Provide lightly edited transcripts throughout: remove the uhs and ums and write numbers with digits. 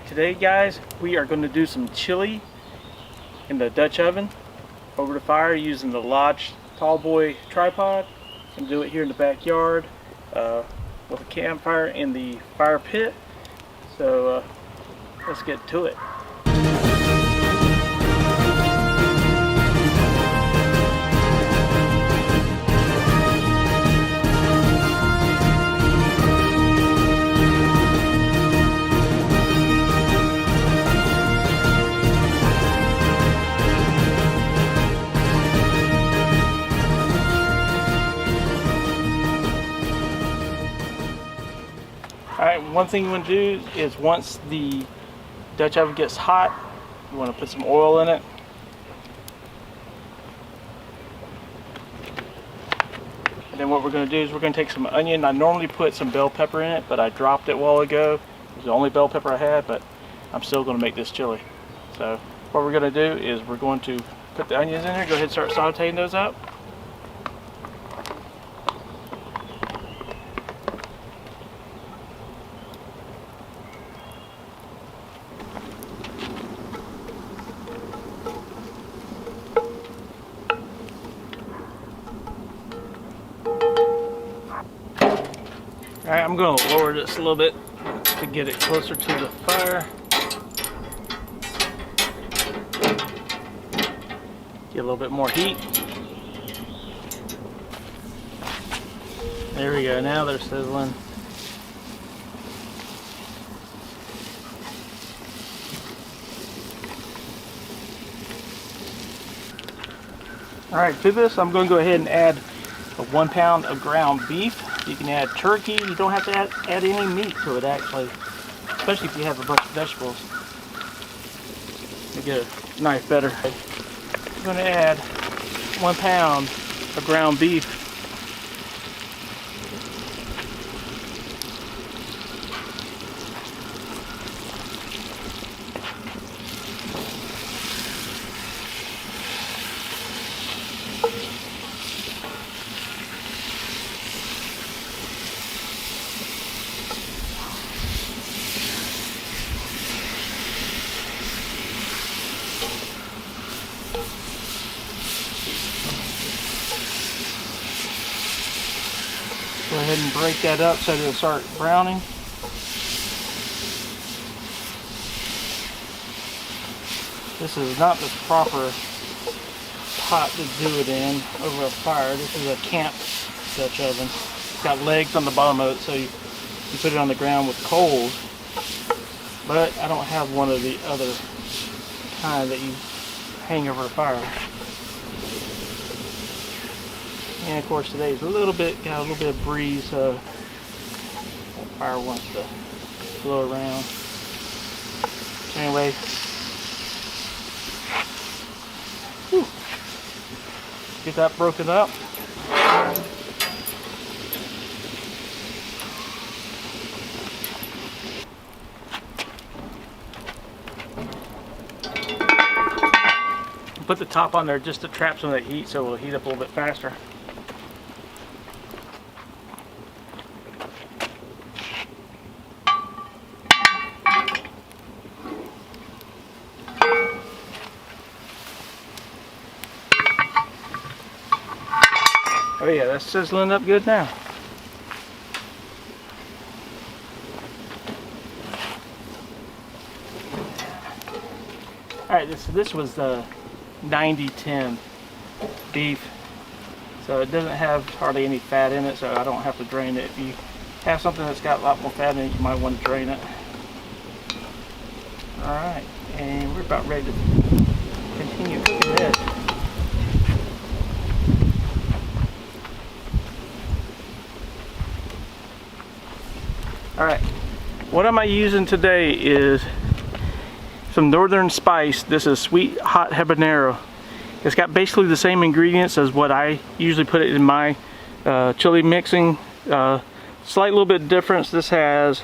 Today guys, we are going to do some chili in the Dutch oven over the fire using the Lodge Tallboy tripod. And do it here in the backyard with a campfire in the fire pit. So let's get to it. Alright, one thing you want to do is once the Dutch oven gets hot, you want to put some oil in it. And then what we're going to do is we're going to take some onion. I normally put some bell pepper in it, but I dropped it a while ago. It was the only bell pepper I had, but I'm still going to make this chili. So what we're going to do is we're going to put the onions in there, go ahead and start sauteing those up. Alright, I'm going to lower this a little bit to get it closer to the fire. Get a little bit more heat. There we go, now they're sizzling. Alright, to this I'm going to go ahead and add 1 pound of ground beef. You can add turkey. You don't have to add any meat to it actually, especially if you have a bunch of vegetables. To get a knife better. I'm going to add 1 pound of ground beef. Go ahead and break that up so it'll start browning. This is not the proper pot to do it in over a fire. This is a camp Dutch oven. It's got legs on the bottom of it, so you put it on the ground with coals. But I don't have one of the other kind that you hang over a fire. And of course today's got a little bit of breeze, so that fire wants to blow around. Anyway, whew, get that broken up. Put the top on there just to trap some of that heat, so it will heat up a little bit faster. Oh yeah, that's sizzling up good now. Alright, this was the 90-10 beef, so it doesn't have hardly any fat in it, so I don't have to drain it. If you have something that's got a lot more fat in it, you might want to drain it. Alright, and we're about ready to continue cooking this. Alright, what am I using today is some northern spice. This is Sweet Hot Habanero. It's got basically the same ingredients as what I usually put it in my chili mixing. Slight little bit difference. This has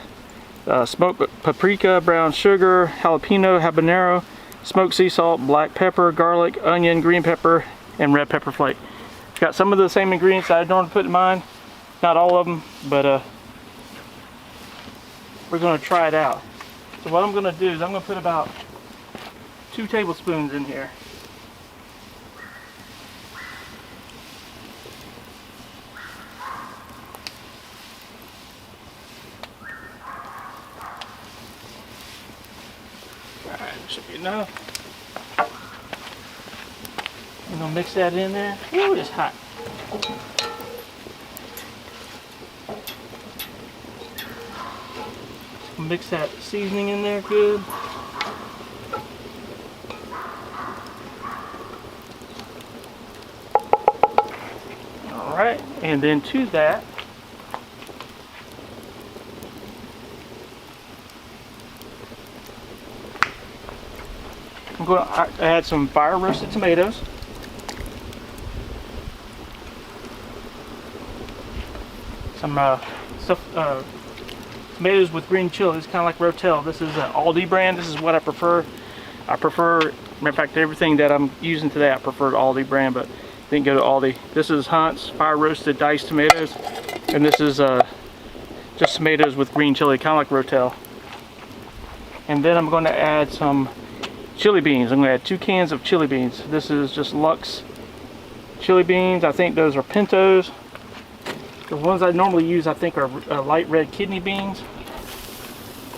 smoked paprika, brown sugar, jalapeno, habanero, smoked sea salt, black pepper, garlic, onion, green pepper, and red pepper flake. It's got some of the same ingredients I normally put in mine. Not all of them, but we're going to try it out. So what I'm going to do is I'm going to put about 2 tablespoons in here. Alright, should be enough. I'm going to mix that in there. Ooh, it's hot. Mix that seasoning in there good. Alright, and then to that, I'm going to add some fire roasted tomatoes. Some tomatoes with green chili. It's kind of like Rotel. This is an Aldi brand. This is what I prefer. Matter of fact, everything that I'm using today, I prefer the Aldi brand, but didn't go to Aldi. This is Hunt's fire roasted diced tomatoes, and this is just tomatoes with green chili, kind of like Rotel. And then I'm going to add some chili beans. I'm going to add 2 cans of chili beans. This is just Lux chili beans. I think those are pintos. The ones I normally use, I think, are light red kidney beans,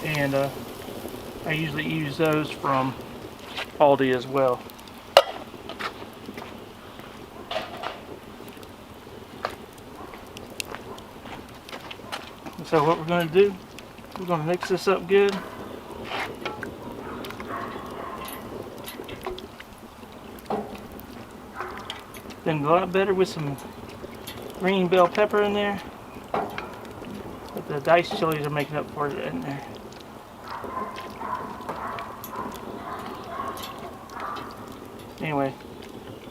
and I usually use those from Aldi as well. So what we're going to do, we're going to mix this up good. Then a lot better with some green bell pepper in there. But the diced chilies are making up for it in there. Anyway,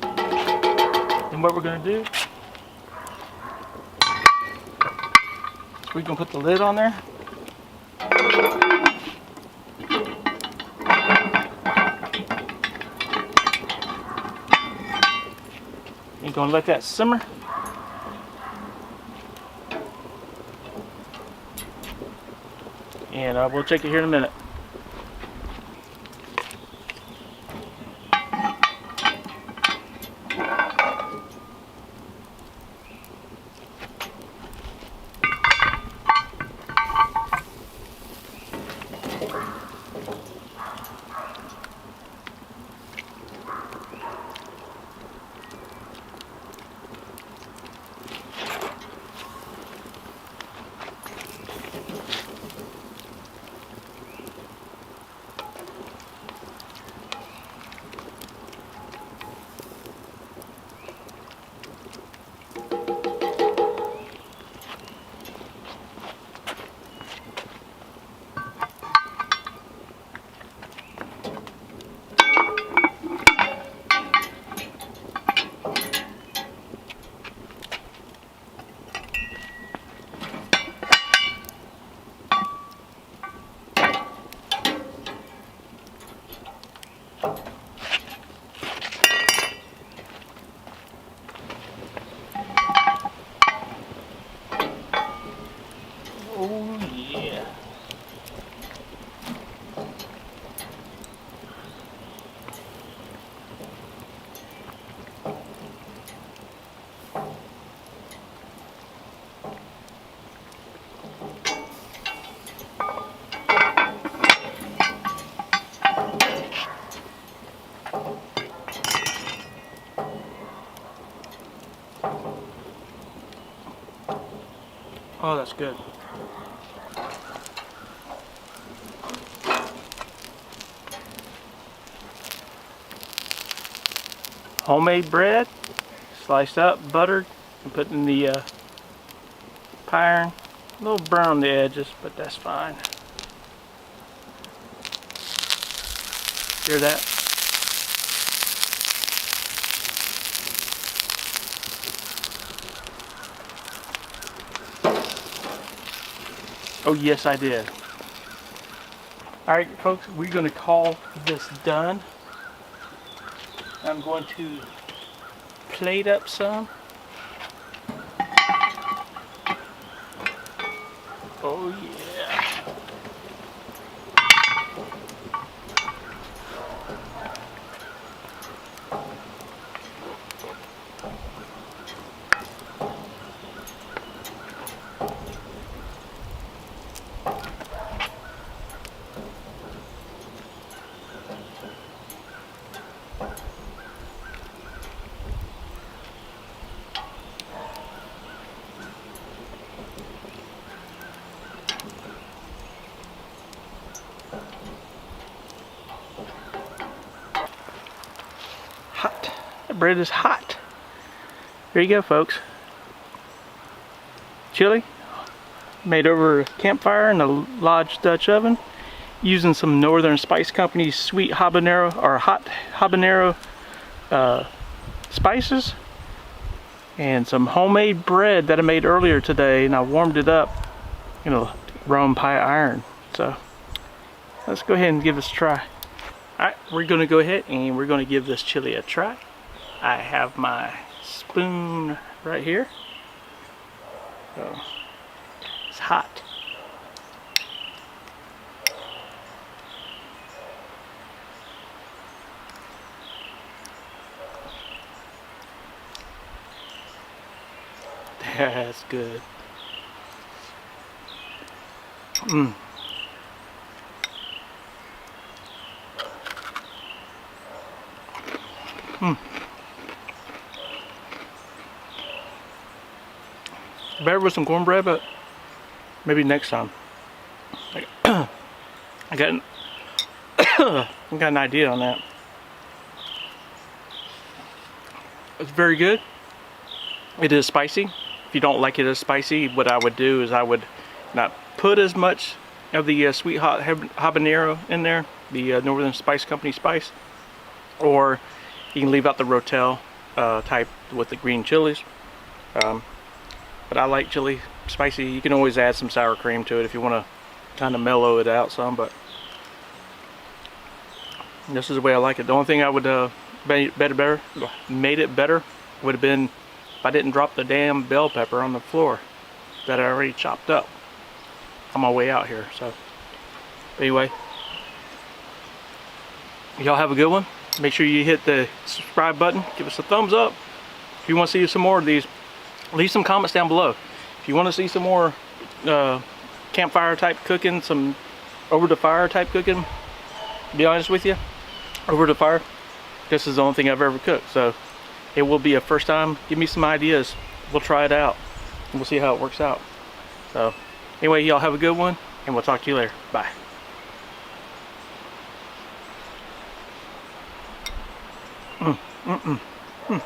then what we're going to do, we're going to put the lid on there. You're going to let that simmer. And we'll check it here in a minute. Oh yeah. Oh, that's good. Homemade bread, sliced up, buttered, and put in the pie iron. A little burn on the edges, but that's fine. Hear that? Oh yes, I did. Alright folks, we're going to call this done. I'm going to plate up some. Oh yeah. bread is hot. There you go, folks. Chili made over a campfire in a Lodge Dutch oven using some Northern Spice Company's Sweet Habanero or Hot Habanero spices, and some homemade bread that I made earlier today, and I warmed it up in a Rome pie iron. So let's go ahead and give this a try. Alright, we're going to go ahead and we're going to give this chili a try. I have my spoon right here. So it's hot. That's good. Mmm. Mmm. Better with some cornbread, but maybe next time. I got an idea on that. It's very good. It is spicy. If you don't like it as spicy, what I would do is I would not put as much of the Sweet Hot Habanero in there, the Northern Spice Company spice, or you can leave out the Rotel type with the green chilies. But I like chili spicy. You can always add some sour cream to it if you want to kind of mellow it out some, but this is the way I like it. The only thing I would made it better would have been if I didn't drop the damn bell pepper on the floor that I already chopped up on my way out here. So anyway, y'all have a good one. Make sure you hit the subscribe button, give us a thumbs up. If you want to see some more of these, leave some comments down below. If you want to see some more campfire type cooking, some over the fire type cooking, to be honest with you, over the fire, this is the only thing I've ever cooked, so it will be a first time. Give me some ideas, we'll try it out and we'll see how it works out. So anyway, y'all have a good one and we'll talk to you later. Bye. Mm, mm, mm, mm.